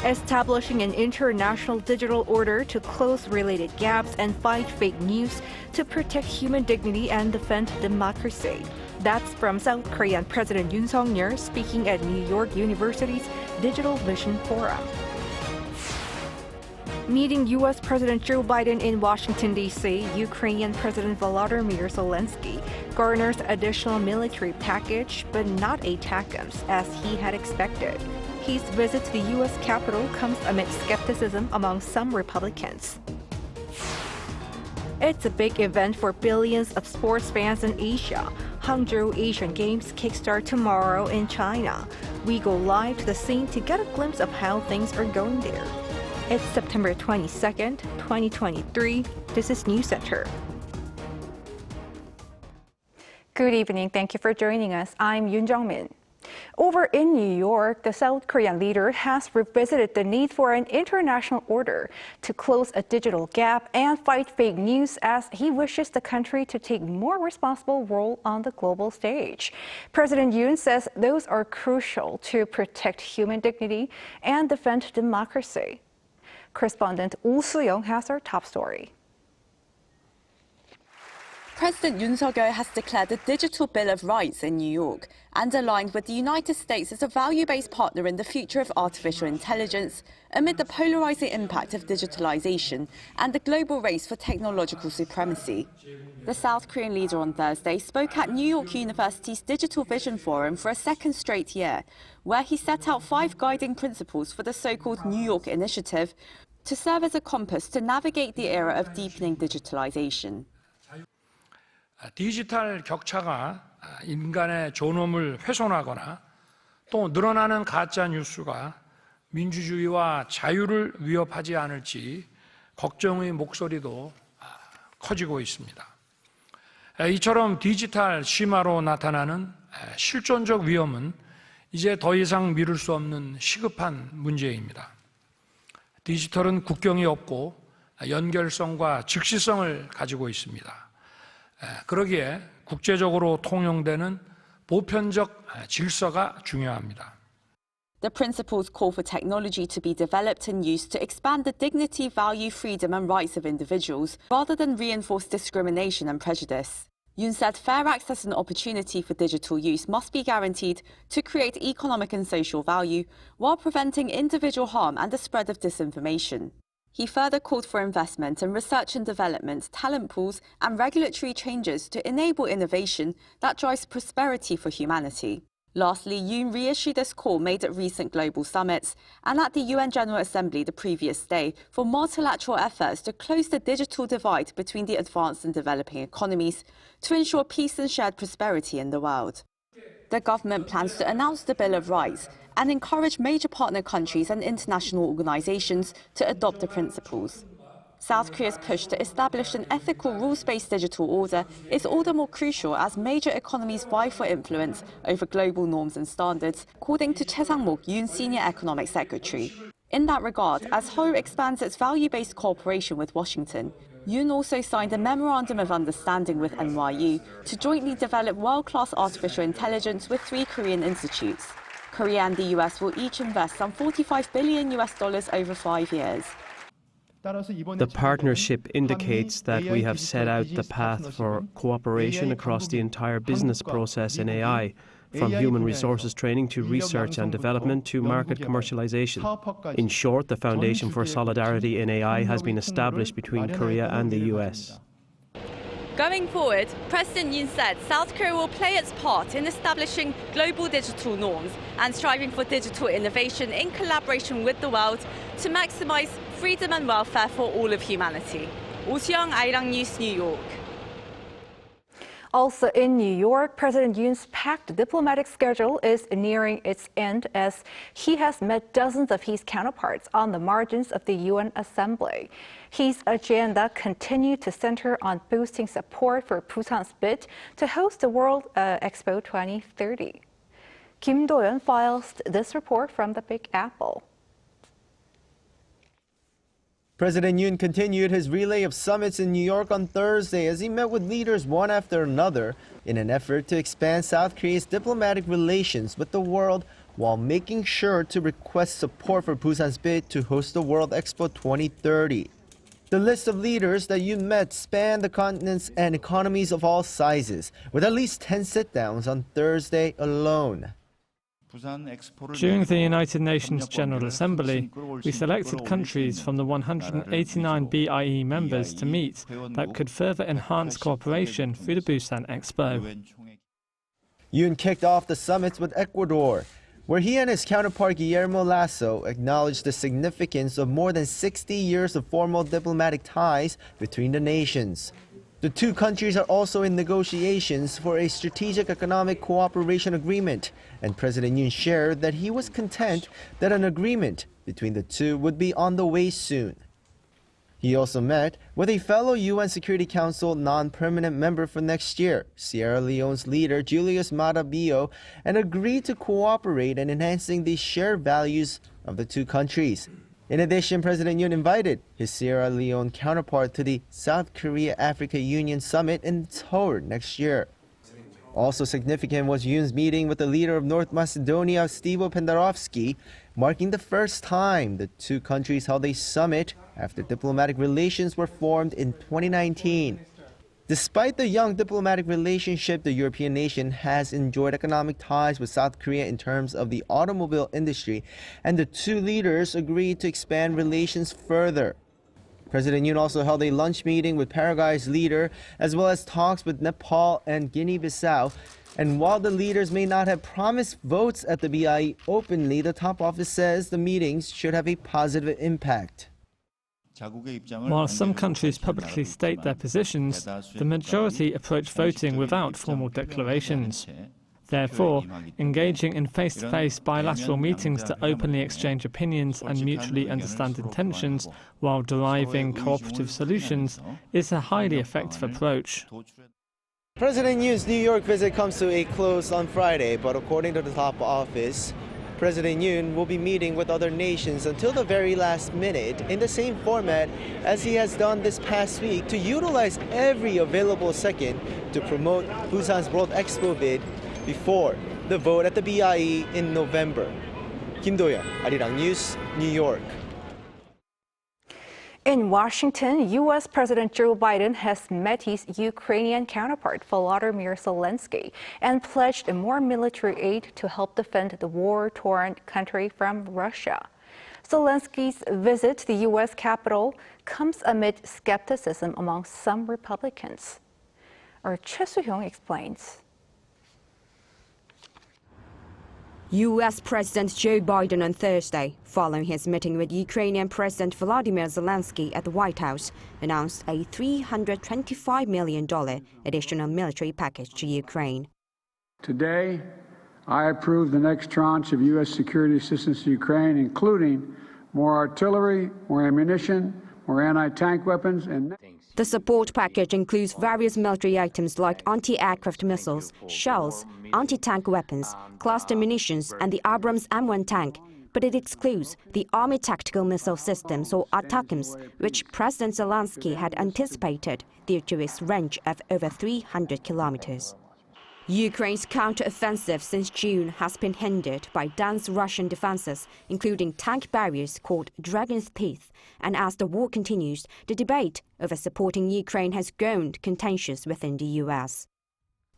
establishing an international digital order to close related gaps and fight fake news to protect human dignity and defend democracy. That's from South Korean President Yoon Suk-yeol speaking at New York University's Digital Vision Forum. Meeting U.S. President Joe Biden in Washington, D.C., Ukrainian President Volodymyr Zelensky garners additional military package, but not ATACMS, as he had expected. His visit to the U.S. Capitol comes amid skepticism among some Republicans. It's a big event for billions of sports fans in Asia. Hangzhou Asian Games kickstart tomorrow in China. We go live to the scene to get a glimpse of how things are going there. It's September 22nd, 2023. This is News Center. Good evening. Thank you for joining us. I'm Yoon Jung-min. Over in New York, the South Korean leader has revisited the need for an international order to close a digital gap and fight fake news as he wishes the country to take more responsible role on the global stage. President Yoon says those are crucial to protect human dignity and defend democracy. Correspondent Oh Soo-young has our top story. President Yoon Suk-yeol has declared a digital Bill of Rights in New York and aligned with the United States as a value-based partner in the future of artificial intelligence amid the polarizing impact of digitalization and the global race for technological supremacy. The South Korean leader on Thursday spoke at New York University's Digital Vision Forum for a second straight year, where he set out 5 guiding principles for the so-called New York Initiative to serve as a compass to navigate the era of deepening digitalization. 디지털 격차가 인간의 존엄을 훼손하거나 또 늘어나는 가짜 뉴스가 민주주의와 자유를 위협하지 않을지 걱정의 목소리도 커지고 있습니다. 이처럼 디지털 심화로 나타나는 실존적 위험은 이제 더 이상 미룰 수 없는 시급한 문제입니다. 디지털은 국경이 없고 연결성과 즉시성을 가지고 있습니다. 그러기에 국제적으로 통용되는 보편적 질서가 중요합니다. The principles call for technology to be developed and used to expand the dignity, value, freedom and rights of individuals, rather than reinforce discrimination and prejudice. Yoon said fair access and opportunity for digital use must be guaranteed to create economic and social value, while preventing individual harm and the spread of disinformation. He further called for investment in research and development, talent pools and regulatory changes to enable innovation that drives prosperity for humanity. Lastly, Yoon reissued this call made at recent global summits and at the UN General Assembly the previous day for multilateral efforts to close the digital divide between the advanced and developing economies to ensure peace and shared prosperity in the world. The government plans to announce the Bill of Rights and encourage major partner countries and international organizations to adopt the principles. South Korea's push to establish an ethical, rules-based digital order is all the more crucial as major economies vie for influence over global norms and standards, according to Choi Sang-mok, Yoon's senior economic secretary. In that regard, as Seoul expands its value-based cooperation with Washington, Yoon also signed a memorandum of understanding with NYU to jointly develop world-class artificial intelligence with 3 Korean institutes. Korea and the US will each invest some $45 billion over 5 years. The partnership indicates that we have set out the path for cooperation across the entire business process in AI, from human resources training to research and development to market commercialization. In short, the foundation for solidarity in AI has been established between Korea and the US. Going forward, President Yoon said South Korea will play its part in establishing global digital norms and striving for digital innovation in collaboration with the world to maximize freedom and welfare for all of humanity. Oh Soo-young, Arirang News, New York. Also in New York, President Yoon's packed diplomatic schedule is nearing its end as he has met dozens of his counterparts on the margins of the UN Assembly. His agenda continued to center on boosting support for Busan's bid to host the World Expo 2030. Kim Do-yeon files this report from the Big Apple. President Yoon continued his relay of summits in New York on Thursday as he met with leaders one after another in an effort to expand South Korea's diplomatic relations with the world while making sure to request support for Busan's bid to host the World Expo 2030. The list of leaders that Yoon met spanned the continents and economies of all sizes, with at least 10 sit-downs on Thursday alone. During the United Nations General Assembly, we selected countries from the 189 BIE members to meet that could further enhance cooperation through the Busan Expo. Yoon kicked off the summit with Ecuador, where he and his counterpart Guillermo Lasso acknowledged the significance of more than 60 years of formal diplomatic ties between the nations. The two countries are also in negotiations for a strategic economic cooperation agreement, and President Yoon shared that he was content that an agreement between the two would be on the way soon. He also met with a fellow UN Security Council non-permanent member for next year, Sierra Leone's leader Julius Maada Bio, and agreed to cooperate in enhancing the shared values of the two countries. In addition, President Yoon invited his Sierra Leone counterpart to the South Korea-Africa Union Summit in Seoul next year. Also significant was Yoon's meeting with the leader of North Macedonia, Stevo Pendarovsky, marking the first time the two countries held a summit after diplomatic relations were formed in 2019. Despite the young diplomatic relationship, the European nation has enjoyed economic ties with South Korea in terms of the automobile industry, and the two leaders agreed to expand relations further. President Yoon also held a lunch meeting with Paraguay's leader, as well as talks with Nepal and Guinea-Bissau. And while the leaders may not have promised votes at the BIE openly, the top office says the meetings should have a positive impact. While some countries publicly state their positions, the majority approach voting without formal declarations. Therefore, engaging in face-to-face bilateral meetings to openly exchange opinions and mutually understand intentions while deriving cooperative solutions is a highly effective approach. President Yoon's New York visit comes to a close on Friday, but according to the top office, President Yoon will be meeting with other nations until the very last minute in the same format as he has done this past week to utilize every available second to promote Busan's World Expo bid before the vote at the BIE in November. Kim Do-yeon, Arirang News, New York. In Washington, U.S. President Joe Biden has met his Ukrainian counterpart, Volodymyr Zelensky, and pledged more military aid to help defend the war-torn country from Russia. Zelensky's visit to the U.S. Capitol comes amid skepticism among some Republicans. Our Choi Soo-hyung explains. U.S. President Joe Biden on Thursday, following his meeting with Ukrainian President Volodymyr Zelensky at the White House, announced a $325 million additional military package to Ukraine. Today, I approve the next tranche of U.S. security assistance to Ukraine, including more artillery, more ammunition, more anti-tank weapons, and the support package includes various military items like anti-aircraft missiles, shells, anti-tank weapons, cluster munitions, and the Abrams M1 tank. But it excludes the Army Tactical Missile Systems, or ATACMS, which President Zelensky had anticipated due to its range of over 300 kilometers. Ukraine's counter-offensive since June has been hindered by dense Russian defenses, including tank barriers called Dragon's Teeth. And as the war continues, the debate over supporting Ukraine has grown contentious within the U.S.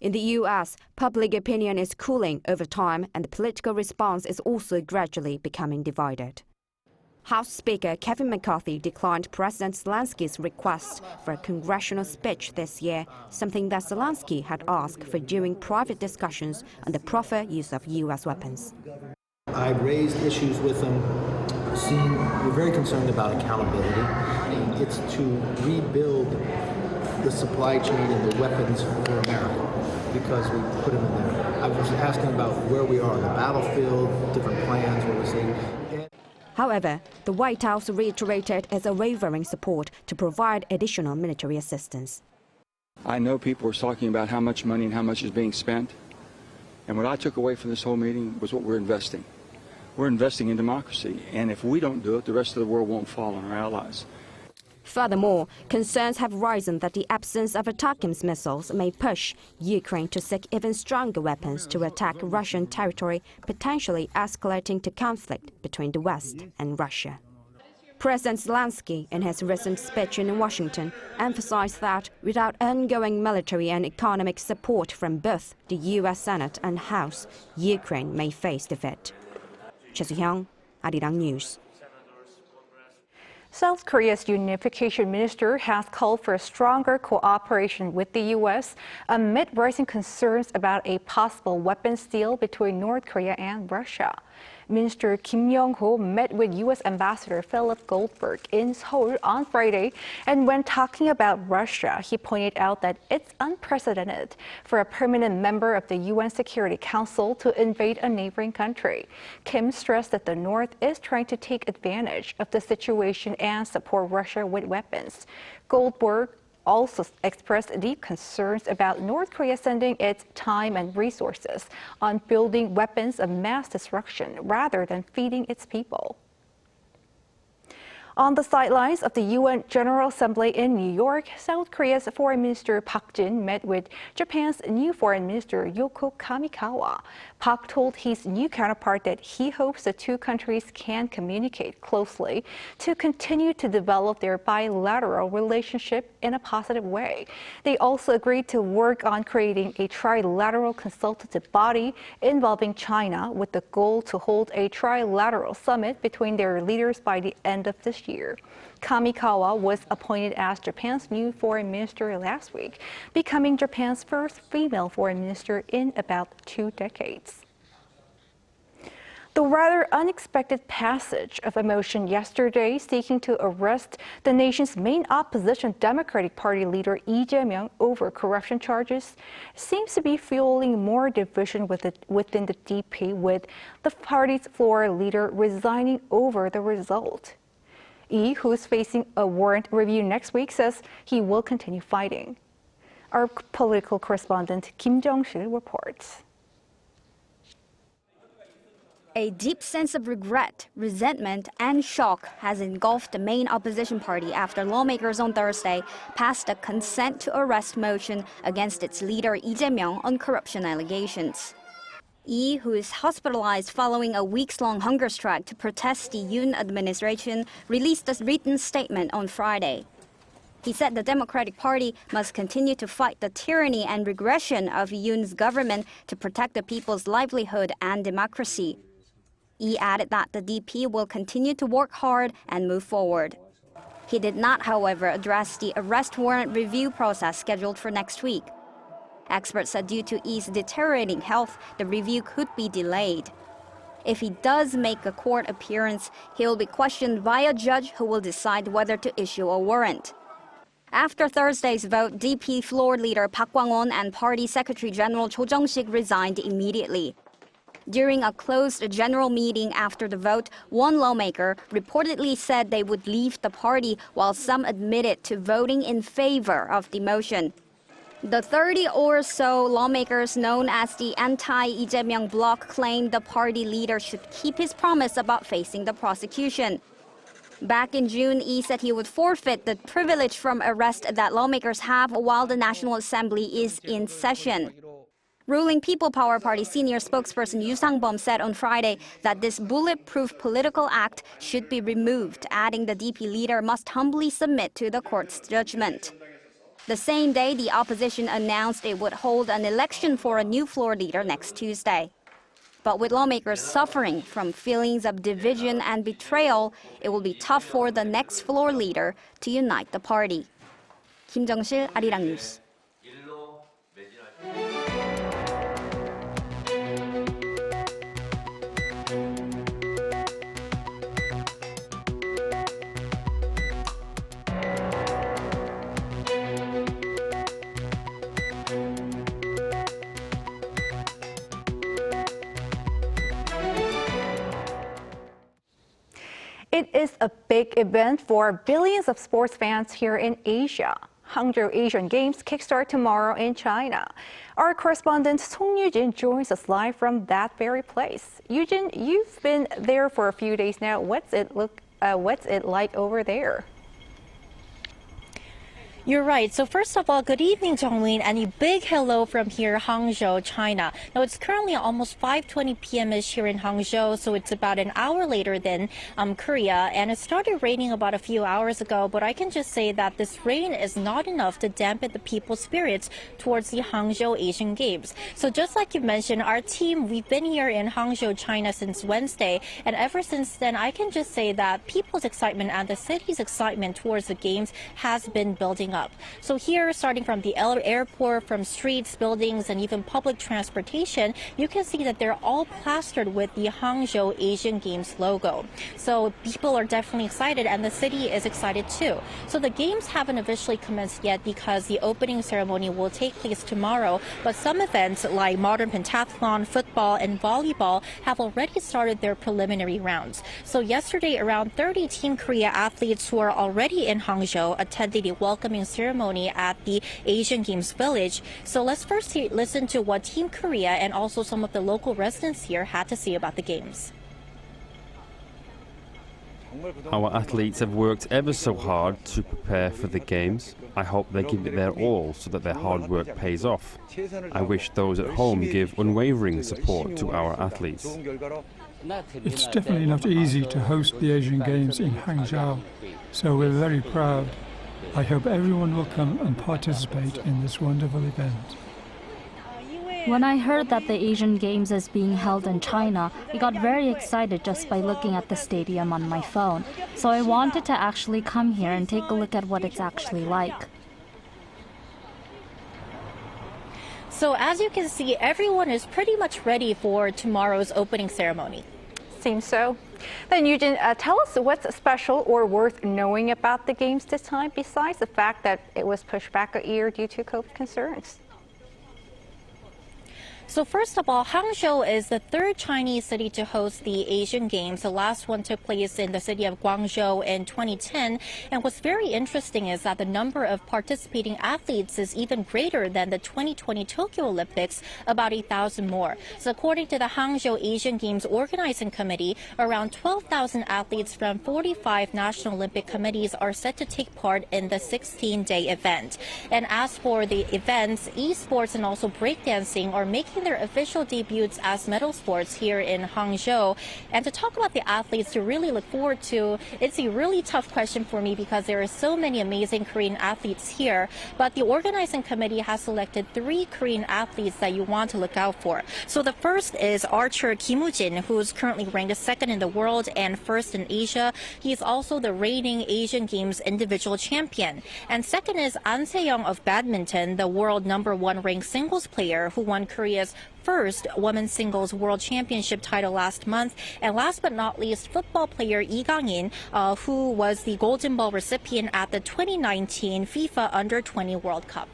In the U.S., public opinion is cooling over time, and the political response is also gradually becoming divided. House Speaker Kevin McCarthy declined President Zelensky's request for a congressional speech this year, something that Zelensky had asked for during private discussions on the proper use of U.S. weapons. I raised issues with them. We're very concerned about accountability. It's to rebuild the supply chain and the weapons for America, because we put them in there. I was asking about where we are on the battlefield, different plans, what we're seeing. However, the White House reiterated its unwavering support to provide additional military assistance. I know people are talking about how much money and how much is being spent. And what I took away from this whole meeting was what we're investing. We're investing in democracy. And if we don't do it, the rest of the world won't follow, and our allies. Furthermore, concerns have risen that the absence of ATACMS missiles may push Ukraine to seek even stronger weapons to attack Russian territory, potentially escalating to conflict between the West and Russia. President Zelensky, in his recent speech in Washington, emphasized that without ongoing military and economic support from both the U.S. Senate and House, Ukraine may face defeat. Choi Soo-hyung, Arirang News. South Korea's Unification Minister has called for stronger cooperation with the U.S. amid rising concerns about a possible weapons deal between North Korea and Russia. Minister Kim Yong-ho met with U.S. Ambassador Philip Goldberg in Seoul on Friday, and when talking about Russia, he pointed out that it's unprecedented for a permanent member of the UN Security Council to invade a neighboring country. Kim stressed that the North is trying to take advantage of the situation and support Russia with weapons. Goldberg also expressed deep concerns about North Korea sending its time and resources on building weapons of mass destruction rather than feeding its people. On the sidelines of the UN General Assembly in New York, South Korea's Foreign Minister Park Jin met with Japan's new Foreign Minister Yoko Kamikawa. Park told his new counterpart that he hopes the two countries can communicate closely to continue to develop their bilateral relationship in a positive way. They also agreed to work on creating a trilateral consultative body involving China with the goal to hold a trilateral summit between their leaders by the end of this year. Kamikawa was appointed as Japan's new foreign minister last week, becoming Japan's first female foreign minister in about 2 decades. The rather unexpected passage of a motion yesterday seeking to arrest the nation's main opposition Democratic Party leader Lee Jae-myung over corruption charges seems to be fueling more division within the DP, with the party's floor leader resigning over the result. Lee, who is facing a warrant review next week, says he will continue fighting. Our political correspondent Kim Jong-sil reports. A deep sense of regret, resentment, and shock has engulfed the main opposition party after lawmakers on Thursday passed a consent to arrest motion against its leader Lee Jae-myung on corruption allegations. Lee, who is hospitalized following a weeks-long hunger strike to protest the Yoon administration, released a written statement on Friday. He said the Democratic Party must continue to fight the tyranny and regression of Yoon's government to protect the people's livelihood and democracy. Lee added that the DP will continue to work hard and move forward. He did not, however, address the arrest warrant review process scheduled for next week. Experts said due to Lee's deteriorating health, the review could be delayed. If he does make a court appearance, he will be questioned by a judge who will decide whether to issue a warrant. After Thursday's vote, DP floor leader Park Kwang-won and Party Secretary General Cho Jung-sik resigned immediately. During a closed general meeting after the vote, one lawmaker reportedly said they would leave the party, while some admitted to voting in favor of the motion. The 30 or so lawmakers known as the anti-Lee Jae-myung bloc claimed the party leader should keep his promise about facing the prosecution. Back in June, Lee said he would forfeit the privilege from arrest that lawmakers have while the National Assembly is in session. Ruling People Power Party senior spokesperson Yoo Sang-bum said on Friday that this bulletproof political act should be removed, adding the DP leader must humbly submit to the court's judgment. The same day, the opposition announced it would hold an election for a new floor leader next Tuesday. But with lawmakers suffering from feelings of division and betrayal, it will be tough for the next floor leader to unite the party. Kim Jong-sil, Arirang News. It is a big event for billions of sports fans here in Asia. Hangzhou Asian Games kickstart tomorrow in China. Our correspondent Song Yujin joins us live from that very place. Yujin, you've been there for a few days now. What's it like over there? You're right. So first of all, good evening, Jongmin, and a big hello from here, Hangzhou, China. Now, it's currently almost 5:20 p.m.ish here in Hangzhou, so it's about an hour later than Korea, and it started raining about a few hours ago, but I can just say that this rain is not enough to dampen the people's spirits towards the Hangzhou Asian Games. So just like you mentioned, our team, we've been here in Hangzhou, China since Wednesday, and ever since then, I can just say that people's excitement and the city's excitement towards the Games has been building up. So here, starting from the airport, from streets, buildings, and even public transportation, you can see that they're all plastered with the Hangzhou Asian Games logo. So people are definitely excited, and the city is excited too. So the Games haven't officially commenced yet because the opening ceremony will take place tomorrow, but some events like modern pentathlon, football, and volleyball have already started their preliminary rounds. So yesterday, around 30 Team Korea athletes who are already in Hangzhou attended a welcoming ceremony at the Asian Games Village. So let's first listen to what Team Korea and also some of the local residents here had to say about the Games. Our athletes have worked ever so hard to prepare for the Games. I hope they give it their all so that their hard work pays off. I wish those at home give unwavering support to our athletes. It's definitely not easy to host the Asian Games in Hangzhou, so we're very proud. I hope everyone will come and participate in this wonderful event. When I heard that the Asian Games is being held in China, I got very excited just by looking at the stadium on my phone. So I wanted to actually come here and take a look at what it's actually like. So as you can see, everyone is pretty much ready for tomorrow's opening ceremony. Seems so. Then Eugene, tell us what's special or worth knowing about the Games this time, besides the fact that it was pushed back a year due to COVID concerns. So first of all, Hangzhou is the third Chinese city to host the Asian Games. The last one took place in the city of Guangzhou in 2010. And what's very interesting is that the number of participating athletes is even greater than the 2020 Tokyo Olympics, about 8,000 more. So according to the Hangzhou Asian Games Organizing Committee, around 12,000 athletes from 45 national Olympic committees are set to take part in the 16-day event. And as for the events, esports and also breakdancing are making their official debuts as medal sports here in Hangzhou. And to talk about the athletes to really look forward to, it's a really tough question for me because there are so many amazing Korean athletes here. But the organizing committee has selected 3 Korean athletes that you want to look out for. So the first is archer Kim Woo-jin, who's currently ranked 2nd in the world and 1st in Asia. He's also the reigning Asian Games individual champion. And second is An Se-young of badminton, the world #1 ranked singles player who won Korea's first women's singles world championship title last month. And last but not least, football player Lee Gang-in, who was the Golden Ball recipient at the 2019 FIFA Under-20 World Cup.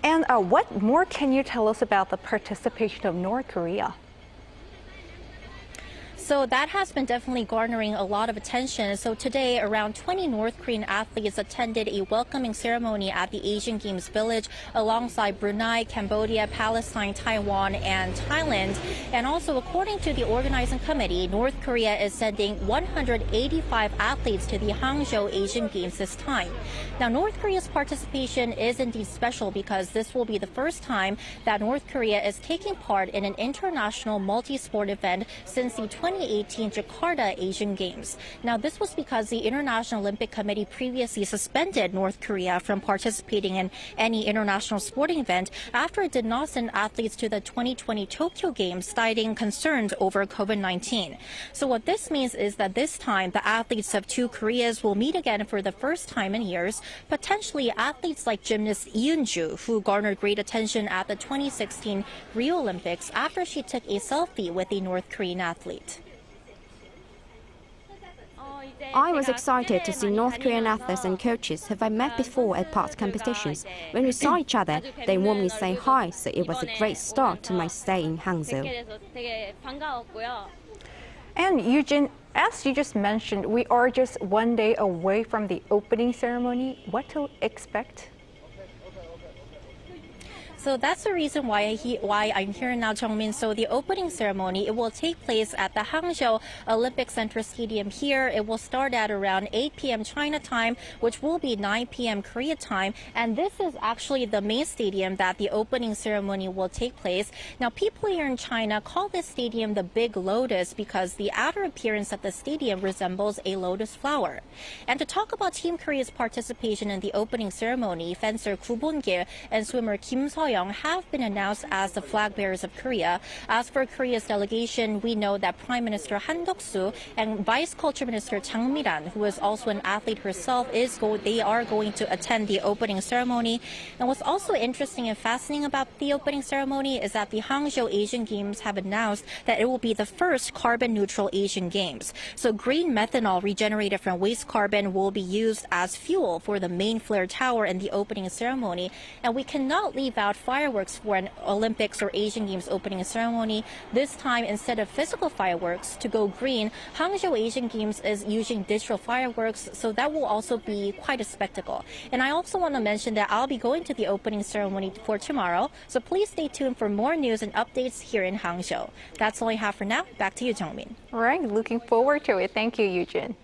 And what more can you tell us about the participation of North Korea? So that has been definitely garnering a lot of attention. So today, around 20 North Korean athletes attended a welcoming ceremony at the Asian Games Village alongside Brunei, Cambodia, Palestine, Taiwan, and Thailand. And also, according to the organizing committee, North Korea is sending 185 athletes to the Hangzhou Asian Games this time. Now, North Korea's participation is indeed special because this will be the first time that North Korea is taking part in an international multi-sport event since the 2018 Jakarta Asian Games. Now, this was because the International Olympic Committee previously suspended North Korea from participating in any international sporting event after it did not send athletes to the 2020 Tokyo Games, citing concerns over COVID-19. So what this means is that this time, the athletes of 2 Koreas will meet again for the first time in years, potentially athletes like gymnast Yoon, who garnered great attention at the 2016 Rio Olympics after she took a selfie with a North Korean athlete. I was excited to see North Korean athletes and coaches who I met before at past competitions. When we saw each other, they warmly say hi, so it was a great start to my stay in Hangzhou. And Eugene, as you just mentioned, we are just one day away from the opening ceremony. What to expect? So that's the reason why I'm here now, Jungmin. So the opening ceremony, it will take place at the Hangzhou Olympic Center Stadium here. It will start at around 8 p.m. China time, which will be 9 p.m. Korea time. And this is actually the main stadium that the opening ceremony will take place. Now, people here in China call this stadium the Big Lotus because the outer appearance of the stadium resembles a lotus flower. And to talk about Team Korea's participation in the opening ceremony, fencer Gu Bon-gil and swimmer Kim So-young have been announced as the flag bearers of Korea. As for Korea's delegation, we know that Prime Minister Han Duk-soo and Vice Culture Minister Chang Mi-ran, who is also an athlete herself, they are going to attend the opening ceremony. And what's also interesting and fascinating about the opening ceremony is that the Hangzhou Asian Games have announced that it will be the first carbon-neutral Asian Games. So green methanol regenerated from waste carbon will be used as fuel for the main flare tower in the opening ceremony. And we cannot leave out fireworks for an Olympics or Asian Games opening ceremony. This time, instead of physical fireworks to go green, Hangzhou Asian Games is using digital fireworks, so that will also be quite a spectacle. And I also want to mention that I'll be going to the opening ceremony for tomorrow, so please stay tuned for more news and updates here in Hangzhou. That's all I have for now. Back to you, Jungmin. All right, looking forward to it. Thank you, Eugene.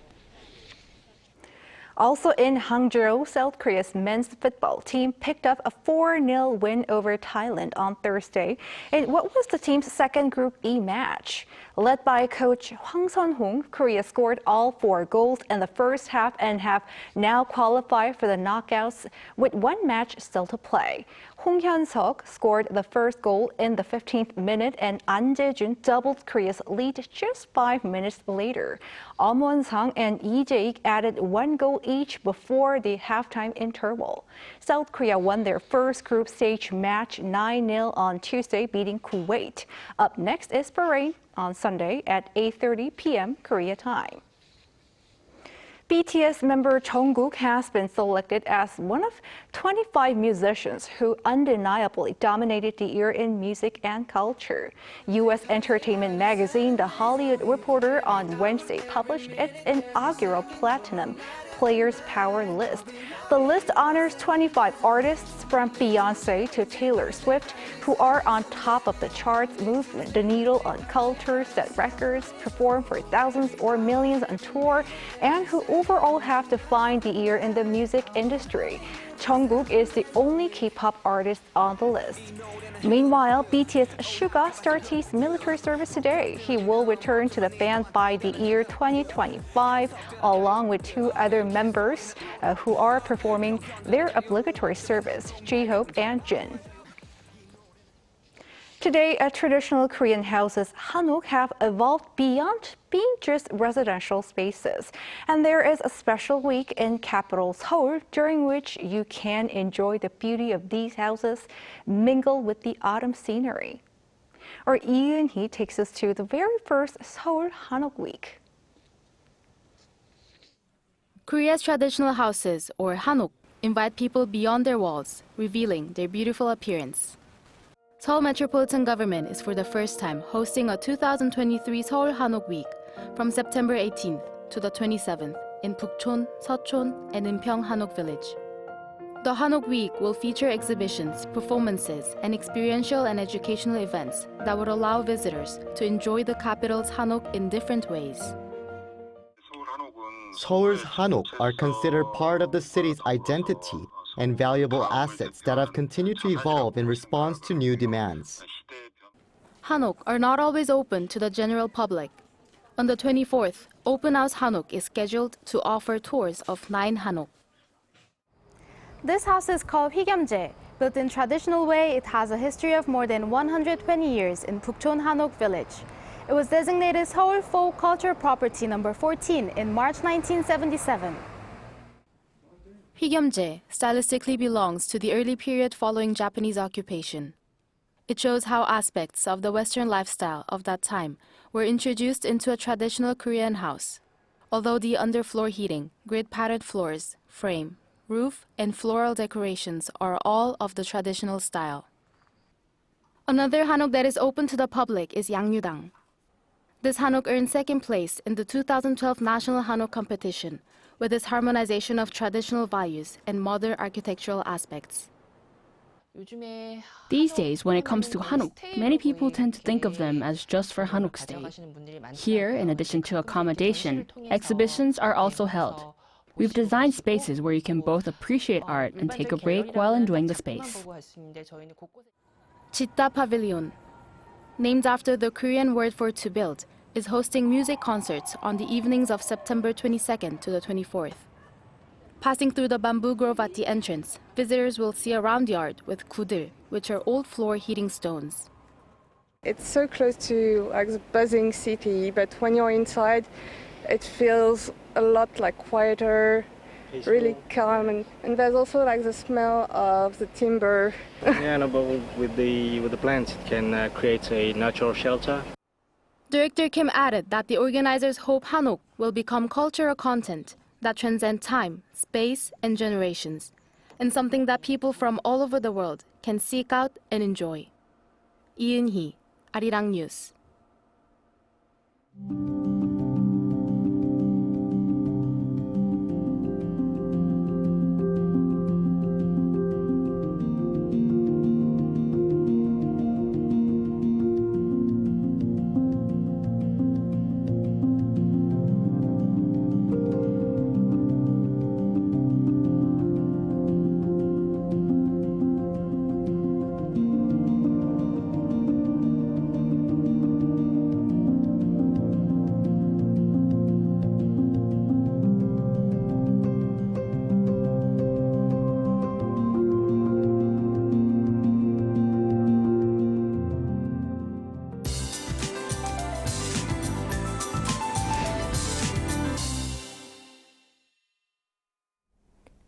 Also in Hangzhou, South Korea's men's football team picked up a 4-0 win over Thailand on Thursday in what was the team's second Group E match. Led by coach Hwang Sun-hong, Korea scored all 4 goals in the first half and have now qualified for the knockouts with one match still to play. Hong Hyun-seok scored the first goal in the 15th minute and An Jae-jun doubled Korea's lead just 5 minutes later. Ahn Won-sang and Lee Jae-myung added 1 goal each before the halftime interval. South Korea won their first group stage match 9-0 on Tuesday, beating Kuwait. Up next is Bahrain on Sunday at 8:30 p.m. Korea time. BTS member Jungkook has been selected as one of 25 musicians who undeniably dominated the year in music and culture. U.S. entertainment magazine The Hollywood Reporter on Wednesday published its inaugural Platinum Players Power list. The list honors 25 artists from Beyoncé to Taylor Swift who are on top of the charts, move the needle on culture, set records, perform for thousands or millions on tour, and who overall have defined the year in the music industry. Jungkook is the only K-pop artist on the list. Meanwhile, BTS Suga starts his military service today. He will return to the band by the year 2025, along with 2 other members who are performing their obligatory service, J-Hope and Jin. Today, traditional Korean houses Hanok have evolved beyond being just residential spaces. And there is a special week in capital Seoul during which you can enjoy the beauty of these houses mingle with the autumn scenery. Our Yoon takes us to the very first Seoul Hanok week. Korea's traditional houses, or Hanok, invite people beyond their walls, revealing their beautiful appearance. Seoul Metropolitan Government is for the first time hosting a 2023 Seoul Hanok Week from September 18th to the 27th in Bukchon, Seochon, and Inpyeong Hanok Village. The Hanok Week will feature exhibitions, performances, and experiential and educational events that would allow visitors to enjoy the capital's Hanok in different ways. Seoul's Hanok are considered part of the city's identity and valuable assets that have continued to evolve in response to new demands. Hanok are not always open to the general public. On the 24th, Open House Hanok is scheduled to offer tours of 9 Hanok. This house is called Hwigyamje. Built in traditional way, it has a history of more than 120 years in Bukchon Hanok village. It was designated Seoul Folk Culture Property number 14 in March 1977. Hwigyamje stylistically belongs to the early period following Japanese occupation. It shows how aspects of the Western lifestyle of that time were introduced into a traditional Korean house. Although the underfloor heating, grid-patterned floors, frame, roof, and floral decorations are all of the traditional style. Another Hanok that is open to the public is Yangnyu-dang. This Hanok earned second place in the 2012 National Hanok competition, with its harmonization of traditional values and modern architectural aspects. These days, when it comes to Hanok, many people tend to think of them as just for Hanok's Day. Here, in addition to accommodation, exhibitions are also held. We've designed spaces where you can both appreciate art and take a break while enjoying the space. Chitta Pavilion, named after the Korean word for to build, is hosting music concerts on the evenings of September 22nd to the 24th. Passing through the bamboo grove at the entrance, visitors will see a round yard with kudir, which are old floor heating stones. It's so close to the buzzing city, but when you're inside, it feels a lot quieter, peaceful. Really calm, and there's also the smell of the timber. Yeah, no, but with the plants, it can create a natural shelter. Director Kim added that the organizers hope Hanok will become cultural content that transcend time, space, and generations, and something that people from all over the world can seek out and enjoy. Lee Jae-myung, Arirang News.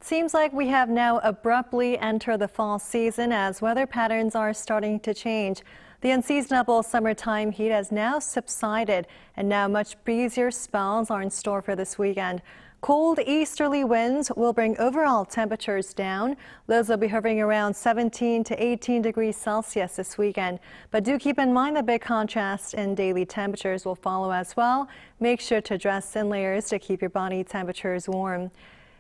Seems like we have now abruptly entered the fall season as weather patterns are starting to change. The unseasonable summertime heat has now subsided, and now much breezier spells are in store for this weekend. Cold easterly winds will bring overall temperatures down. Lows will be hovering around 17 to 18 degrees Celsius this weekend. But do keep in mind the big contrast in daily temperatures will follow as well. Make sure to dress in layers to keep your body temperatures warm.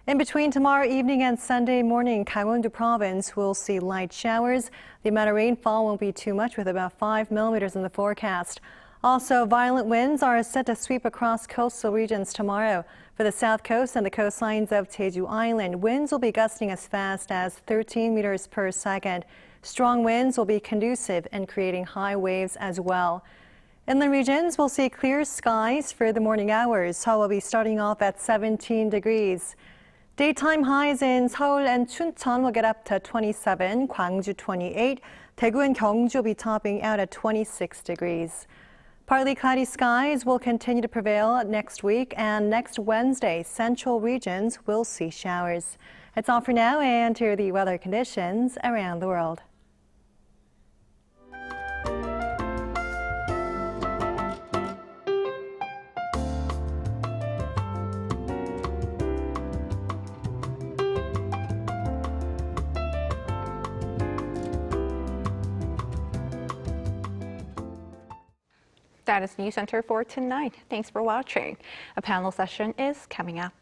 In between tomorrow evening and Sunday morning, Gangwon-do province will see light showers. The amount of rainfall won't be too much, with about 5 millimeters in the forecast. Also, violent winds are set to sweep across coastal regions tomorrow. For the south coast and the coastlines of Jeju Island, winds will be gusting as fast as 13 meters per second. Strong winds will be conducive in creating high waves as well. Inland regions will see clear skies for the morning hours. Seoul will be starting off at 17 degrees. Daytime highs in Seoul and Chuncheon will get up to 27, Gwangju 28, Daegu and Gyeongju will be topping out at 26 degrees. Partly cloudy skies will continue to prevail next week, and next Wednesday, central regions will see showers. That's all for now, and here are the weather conditions around the world. That is News Center for tonight. Thanks for watching. A panel session is coming up.